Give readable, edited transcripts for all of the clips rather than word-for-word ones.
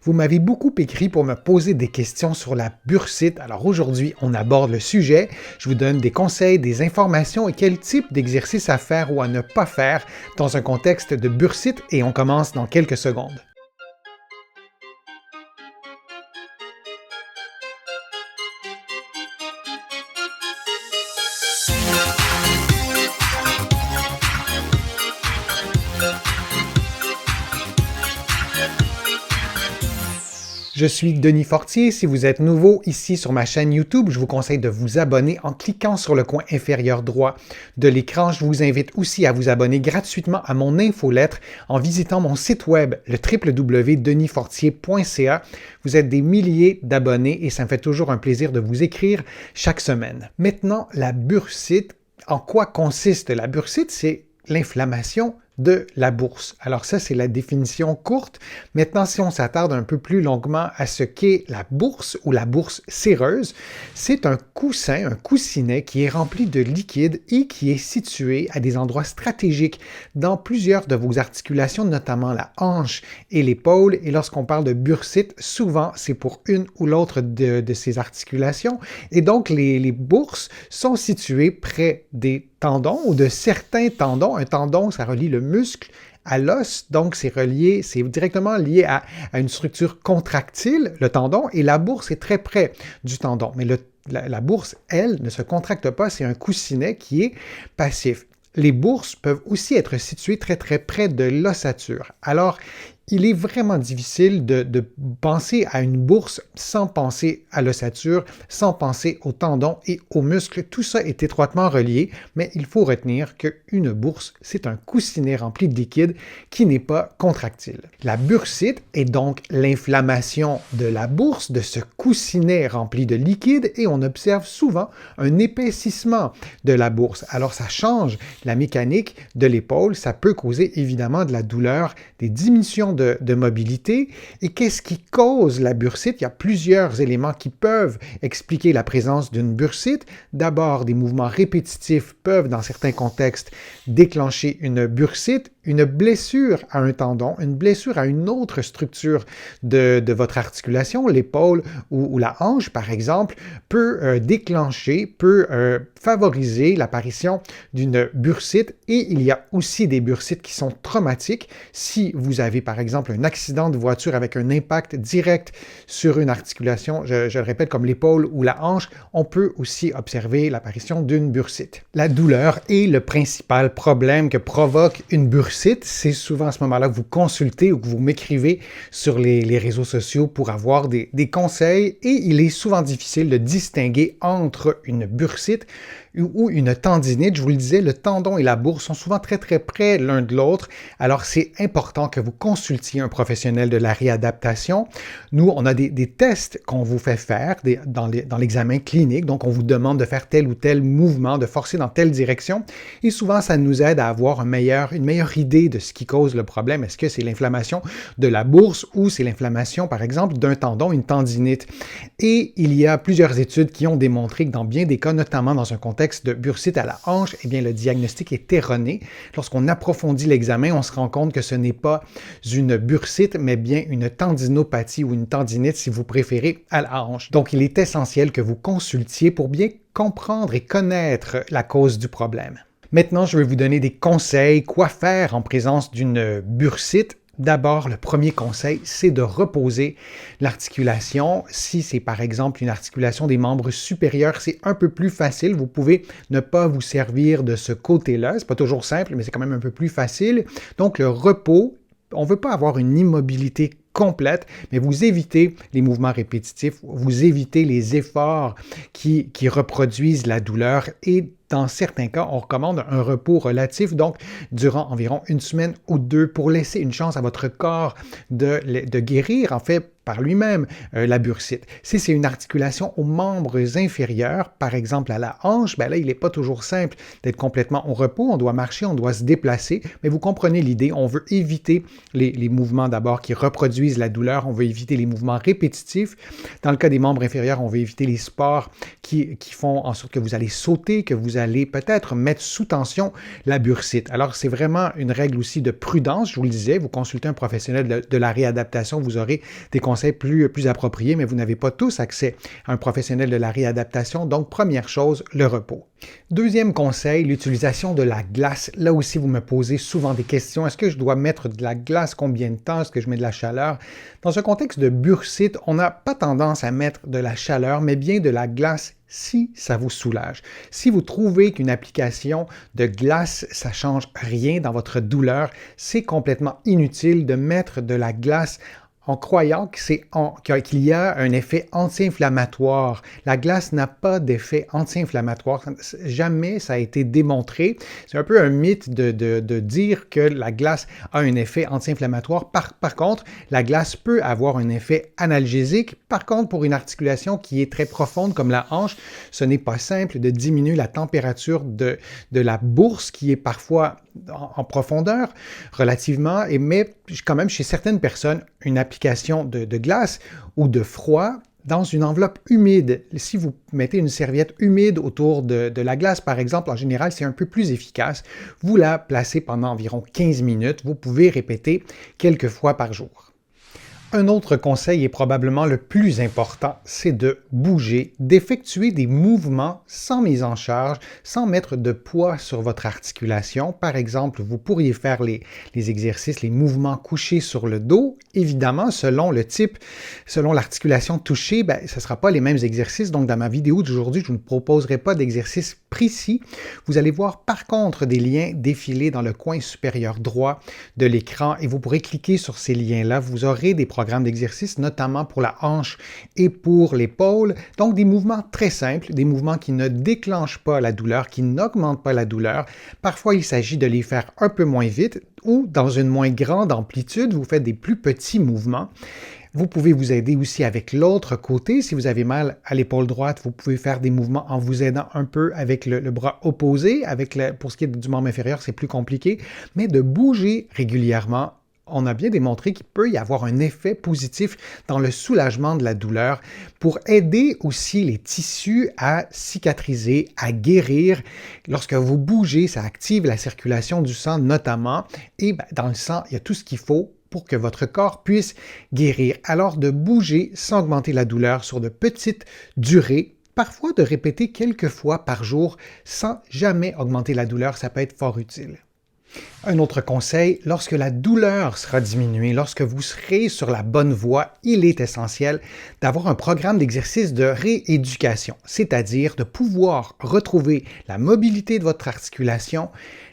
Vous m'avez beaucoup écrit pour me poser des questions sur la bursite. Alors aujourd'hui, on aborde le sujet. Je vous donne des conseils, des informations et quel type d'exercice à faire ou à ne pas faire dans un contexte de bursite et on commence dans quelques secondes. Je suis Denis Fortier. Si vous êtes nouveau ici sur ma chaîne YouTube, je vous conseille de vous abonner en cliquant sur le coin inférieur droit de l'écran. Je vous invite aussi à vous abonner gratuitement à mon infolettre en visitant mon site web, le www.denisfortier.ca. Vous êtes des milliers d'abonnés et ça me fait toujours un plaisir de vous écrire chaque semaine. Maintenant, la bursite. En quoi consiste la bursite? C'est l'inflammation de la bourse. Alors ça, c'est la définition courte. Maintenant, si on s'attarde un peu plus longuement à ce qu'est la bourse ou la bourse séreuse, c'est un coussin, un coussinet qui est rempli de liquide et qui est situé à des endroits stratégiques dans plusieurs de vos articulations, notamment la hanche et l'épaule. Et lorsqu'on parle de bursite, souvent, c'est pour une ou l'autre de ces articulations. Et donc, les bourses sont situées près des tendons ou de certains tendons. Un tendon, ça relie le muscle à l'os, donc c'est directement lié à une structure contractile, le tendon, et la bourse est très près du tendon. Mais la bourse, elle, ne se contracte pas, c'est un coussinet qui est passif. Les bourses peuvent aussi être situées très très près de l'ossature. Alors, il est vraiment difficile de penser à une bourse sans penser à l'ossature, sans penser aux tendons et aux muscles. Tout ça est étroitement relié, mais il faut retenir qu'une bourse, c'est un coussinet rempli de liquide qui n'est pas contractile. La bursite est donc l'inflammation de la bourse, de ce coussinet rempli de liquide, et on observe souvent un épaississement de la bourse. Alors ça change la mécanique de l'épaule, ça peut causer évidemment de la douleur, des diminutions de mobilité. Et qu'est-ce qui cause la bursite? Il y a plusieurs éléments qui peuvent expliquer la présence d'une bursite. D'abord, des mouvements répétitifs peuvent, dans certains contextes, déclencher une bursite. Une blessure à un tendon, une blessure à une autre structure de votre articulation, l'épaule ou la hanche, par exemple, peut favoriser l'apparition d'une bursite. Et il y a aussi des bursites qui sont traumatiques. Si vous avez, par exemple, un accident de voiture avec un impact direct sur une articulation, je le répète, comme l'épaule ou la hanche, on peut aussi observer l'apparition d'une bursite. La douleur est le principal problème que provoque une bursite. C'est souvent à ce moment-là que vous consultez ou que vous m'écrivez sur les réseaux sociaux pour avoir des conseils et il est souvent difficile de distinguer entre une bursite ou une tendinite. Je vous le disais, le tendon et la bourse sont souvent très très près l'un de l'autre. Alors c'est important que vous consultiez un professionnel de la réadaptation. Nous, on a des tests qu'on vous fait faire dans l'examen clinique. Donc on vous demande de faire tel ou tel mouvement, de forcer dans telle direction. Et souvent, ça nous aide à avoir une meilleure idée de ce qui cause le problème. Est-ce que c'est l'inflammation de la bourse ou c'est l'inflammation, par exemple, d'un tendon, une tendinite? Et il y a plusieurs études qui ont démontré que dans bien des cas, notamment dans un contexte de bursite à la hanche, eh bien, le diagnostic est erroné. Lorsqu'on approfondit l'examen, on se rend compte que ce n'est pas une bursite, mais bien une tendinopathie ou une tendinite, si vous préférez, à la hanche. Donc, il est essentiel que vous consultiez pour bien comprendre et connaître la cause du problème. Maintenant, je vais vous donner des conseils, quoi faire en présence d'une bursite. D'abord, le premier conseil, c'est de reposer l'articulation. Si c'est par exemple une articulation des membres supérieurs, c'est un peu plus facile. Vous pouvez ne pas vous servir de ce côté-là. C'est pas toujours simple, mais c'est quand même un peu plus facile. Donc, le repos, on ne veut pas avoir une immobilité complète, mais vous évitez les mouvements répétitifs, vous évitez les efforts qui reproduisent la douleur et dans certains cas, on recommande un repos relatif, donc durant environ une semaine ou deux pour laisser une chance à votre corps de guérir, en fait, par lui-même la bursite. Si c'est une articulation aux membres inférieurs, par exemple à la hanche, ben là, il n'est pas toujours simple d'être complètement au repos. On doit marcher, on doit se déplacer, mais vous comprenez l'idée. On veut éviter les mouvements d'abord qui reproduisent la douleur. On veut éviter les mouvements répétitifs. Dans le cas des membres inférieurs, on veut éviter les sports qui font en sorte que vous allez sauter, que vous allez peut-être mettre sous tension la bursite. Alors, c'est vraiment une règle aussi de prudence. Je vous le disais, vous consultez un professionnel de la réadaptation, vous aurez des conseils conseils plus appropriés, mais vous n'avez pas tous accès à un professionnel de la réadaptation. Donc, première chose, le repos. Deuxième conseil, l'utilisation de la glace. Là aussi, vous me posez souvent des questions. Est-ce que je dois mettre de la glace? Combien de temps? Est-ce que je mets de la chaleur? Dans un contexte de bursite, on n'a pas tendance à mettre de la chaleur, mais bien de la glace si ça vous soulage. Si vous trouvez qu'une application de glace, ça ne change rien dans votre douleur, c'est complètement inutile de mettre de la glace en croyant qu'il y a un effet anti-inflammatoire. La glace n'a pas d'effet anti-inflammatoire. Jamais ça a été démontré. C'est un peu un mythe de dire que la glace a un effet anti-inflammatoire. Par contre, la glace peut avoir un effet analgésique. Par contre, pour une articulation qui est très profonde comme la hanche, ce n'est pas simple de diminuer la température de la bourse qui est parfois en profondeur relativement, mais quand même chez certaines personnes, une application de glace ou de froid dans une enveloppe humide. Si vous mettez une serviette humide autour de la glace, par exemple, en général, c'est un peu plus efficace. Vous la placez pendant environ 15 minutes. Vous pouvez répéter quelques fois par jour. Un autre conseil est probablement le plus important, c'est de bouger, d'effectuer des mouvements sans mise en charge, sans mettre de poids sur votre articulation. Par exemple, vous pourriez faire les exercices, les mouvements couchés sur le dos. Évidemment, selon le type, selon l'articulation touchée, ce ne sera pas les mêmes exercices. Donc, dans ma vidéo d'aujourd'hui, je ne vous proposerai pas d'exercice précis. Vous allez voir par contre des liens défiler dans le coin supérieur droit de l'écran et vous pourrez cliquer sur ces liens-là. Vous aurez des programmes d'exercice, notamment pour la hanche et pour l'épaule. Donc, des mouvements très simples, des mouvements qui ne déclenchent pas la douleur, qui n'augmentent pas la douleur. Parfois, il s'agit de les faire un peu moins vite ou dans une moins grande amplitude. Vous faites des plus petits mouvements. Vous pouvez vous aider aussi avec l'autre côté. Si vous avez mal à l'épaule droite, vous pouvez faire des mouvements en vous aidant un peu avec le bras opposé. Pour ce qui est du membre inférieur, c'est plus compliqué. Mais de bouger régulièrement, on a bien démontré qu'il peut y avoir un effet positif dans le soulagement de la douleur pour aider aussi les tissus à cicatriser, à guérir. Lorsque vous bougez, ça active la circulation du sang notamment. Et dans le sang, il y a tout ce qu'il faut pour que votre corps puisse guérir. Alors de bouger sans augmenter la douleur sur de petites durées, parfois de répéter quelques fois par jour sans jamais augmenter la douleur, ça peut être fort utile. Un autre conseil, lorsque la douleur sera diminuée, lorsque vous serez sur la bonne voie, il est essentiel d'avoir un programme d'exercice de rééducation, c'est-à-dire de pouvoir retrouver la mobilité de votre articulation,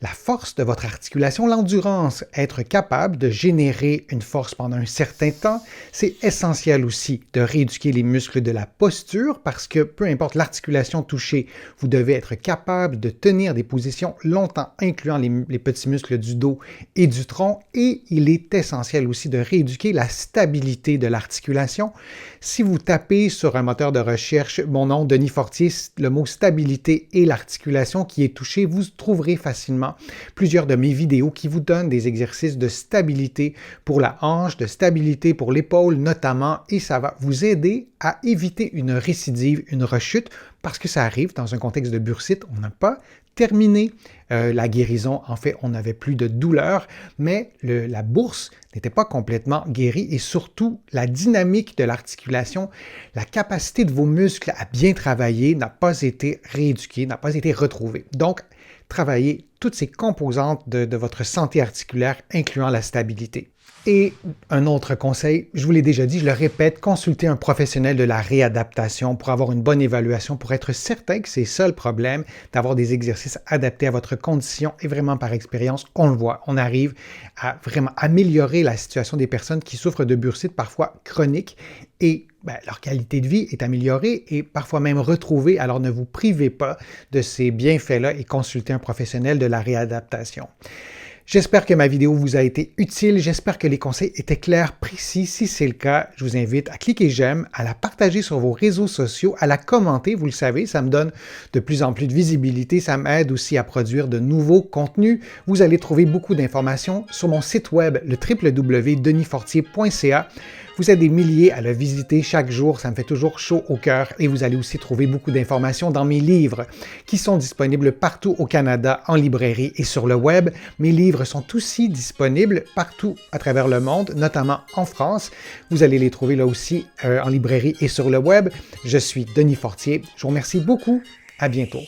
la force de votre articulation, l'endurance, être capable de générer une force pendant un certain temps. C'est essentiel aussi de rééduquer les muscles de la posture parce que peu importe l'articulation touchée, vous devez être capable de tenir des positions longtemps, incluant les petits muscles du dos et du tronc. Et il est essentiel aussi de rééduquer la stabilité de l'articulation. Si vous tapez sur un moteur de recherche, mon nom, Denis Fortier, le mot stabilité et l'articulation qui est touchée, vous trouverez facilement plusieurs de mes vidéos qui vous donnent des exercices de stabilité pour la hanche, de stabilité pour l'épaule notamment, et ça va vous aider à éviter une récidive, une rechute, parce que ça arrive dans un contexte de bursite, on n'a pas terminé la guérison. En fait, on n'avait plus de douleur, mais la bourse n'était pas complètement guérie et surtout la dynamique de l'articulation, la capacité de vos muscles à bien travailler n'a pas été rééduquée, n'a pas été retrouvée. Donc, travaillez toutes ces composantes de votre santé articulaire, incluant la stabilité. Et un autre conseil, je vous l'ai déjà dit, je le répète, consultez un professionnel de la réadaptation pour avoir une bonne évaluation, pour être certain que c'est ça le problème, d'avoir des exercices adaptés à votre condition et vraiment par expérience, on le voit, on arrive à vraiment améliorer la situation des personnes qui souffrent de bursite parfois chronique et leur qualité de vie est améliorée et parfois même retrouvée, alors ne vous privez pas de ces bienfaits-là et consultez un professionnel de la réadaptation. J'espère que ma vidéo vous a été utile, j'espère que les conseils étaient clairs, précis. Si c'est le cas, je vous invite à cliquer j'aime, à la partager sur vos réseaux sociaux, à la commenter, vous le savez, ça me donne de plus en plus de visibilité, ça m'aide aussi à produire de nouveaux contenus. Vous allez trouver beaucoup d'informations sur mon site web, le www.denisfortier.ca. Vous êtes des milliers à le visiter chaque jour, ça me fait toujours chaud au cœur et vous allez aussi trouver beaucoup d'informations dans mes livres qui sont disponibles partout au Canada en librairie et sur le web. Mes livres sont aussi disponibles partout à travers le monde, notamment en France. Vous allez les trouver là aussi en librairie et sur le web. Je suis Denis Fortier. Je vous remercie beaucoup. À bientôt.